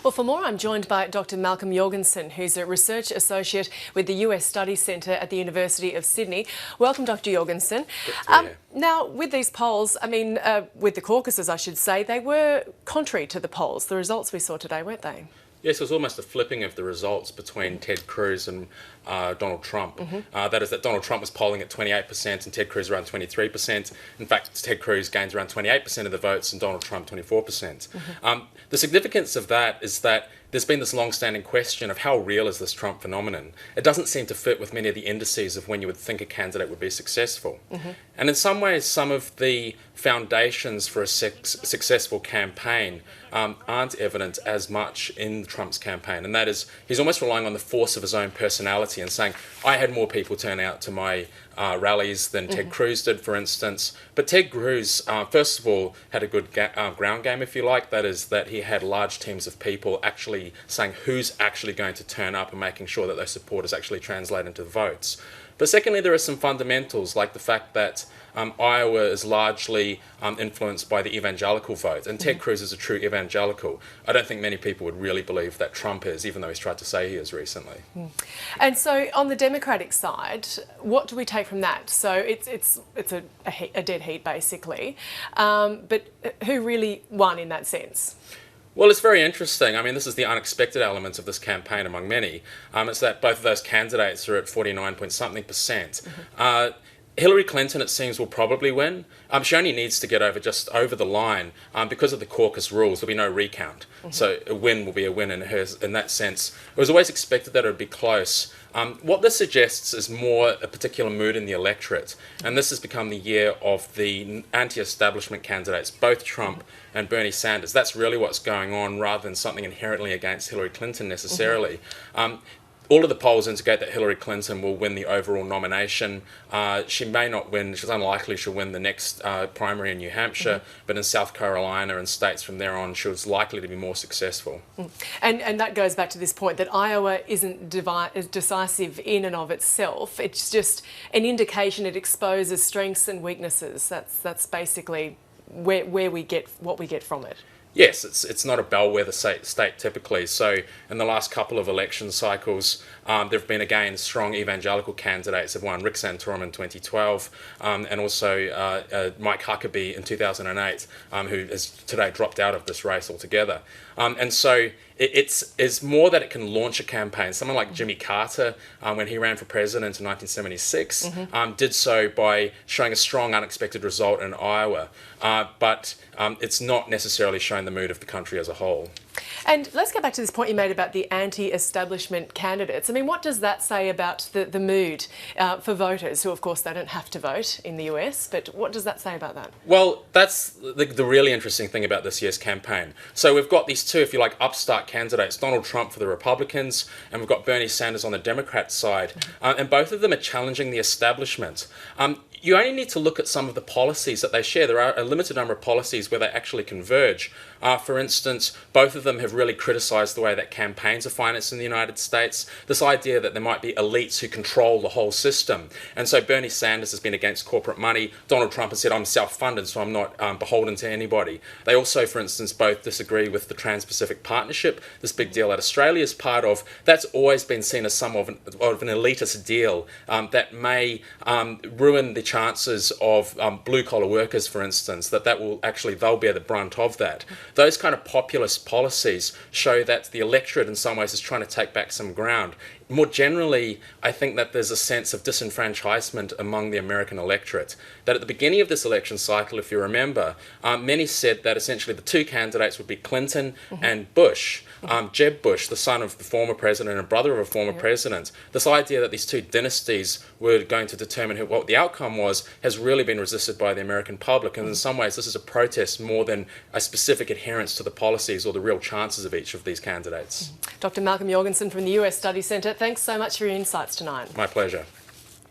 Well, for more, I'm joined by Dr. Malcolm Jorgensen, who's a research associate with the US Studies Centre at the University of Sydney. Welcome, Dr. Jorgensen. Now, with these polls, with the caucuses, I should say, they were contrary to the polls, the results we saw today, weren't they? Yes, it was almost a flipping of the results between Ted Cruz and Donald Trump. That is that Donald Trump was polling at 28% and Ted Cruz around 23%. In fact, Ted Cruz gains around 28% of the votes and Donald Trump 24%. The significance of that is that there's been this long-standing question of how real is this Trump phenomenon. It doesn't seem to fit with many of the indices of when you would think a candidate would be successful. And in some ways, some of the foundations for a successful campaign aren't evident as much in Trump's campaign. And that is, he's almost relying on the force of his own personality and saying, I had more people turn out to my rallies than Ted Cruz did, for instance. But Ted Cruz, first of all, had a good ground game, if you like. That is, that he had large teams of people actually saying who's actually going to turn up and making sure that those supporters actually translate into votes. But secondly, there are some fundamentals, like the fact that Iowa is largely influenced by the evangelical vote, and Ted Cruz is a true evangelical. I don't think many people would really believe that Trump is, even though he's tried to say he is recently. And so, on the Democratic side, what do we take from that? So it's a dead heat, basically. But who really won in that sense? Well, it's very interesting. I mean, this is the unexpected element of this campaign among many. It's that both of those candidates are at 49-point-something%. Hillary Clinton, it seems, will probably win. She only needs to get just over the line because of the caucus rules. There'll be no recount. So a win will be a win in that sense. It was always expected that it would be close. What this suggests is more a particular mood in the electorate. And this has become the year of the anti-establishment candidates, both Trump and Bernie Sanders. That's really what's going on, rather than something inherently against Hillary Clinton necessarily. All of the polls indicate that Hillary Clinton will win the overall nomination. She may not win, she's unlikely she'll win the next primary in New Hampshire, but in South Carolina and states from there on, she's likely to be more successful. And that goes back to this point that Iowa isn't decisive in and of itself. It's just an indication. It exposes strengths and weaknesses. That's basically where we get what we get from it. Yes, it's not a bellwether state typically. So in the last couple of election cycles, there have been, again, strong evangelical candidates have won. Rick Santorum in 2012 and also Mike Huckabee in 2008, who has today dropped out of this race altogether. And so it's more that it can launch a campaign. Someone like Jimmy Carter, when he ran for president in 1976, did so by showing a strong, unexpected result in Iowa. But it's not necessarily showing the mood of the country as a whole. And let's get back to this point you made about the anti-establishment candidates. I mean, what does that say about the mood for voters, who, of course, they don't have to vote in the US, but what does that say about that? Well, that's the really interesting thing about this year's campaign. So we've got these two, if you like, upstart candidates, Donald Trump for the Republicans, and we've got Bernie Sanders on the Democrat side, and both of them are challenging the establishment. You only need to look at some of the policies that they share. There are a limited number of policies where they actually converge. For instance, both of them have really criticised the way that campaigns are financed in the United States, this idea that there might be elites who control the whole system. And so Bernie Sanders has been against corporate money. Donald Trump has said, I'm self-funded, so I'm not beholden to anybody. They also, for instance, both disagree with the Trans-Pacific Partnership, this big deal that Australia is part of. That's always been seen as some of an elitist deal that may ruin the chances of blue-collar workers, for instance, they'll bear the brunt of that. Those kind of populist policies show that the electorate in some ways is trying to take back some ground. More generally, I think that there's a sense of disenfranchisement among the American electorate. That at the beginning of this election cycle, if you remember, many said that essentially the two candidates would be Clinton and Bush. Jeb Bush, the son of the former president and brother of a former president. This idea that these two dynasties were going to determine what the outcome was has really been resisted by the American public. And in some ways, this is a protest more than a specific adherence to the policies or the real chances of each of these candidates. Dr. Malcolm Jorgensen from the US Studies Centre, thanks so much for your insights tonight. My pleasure.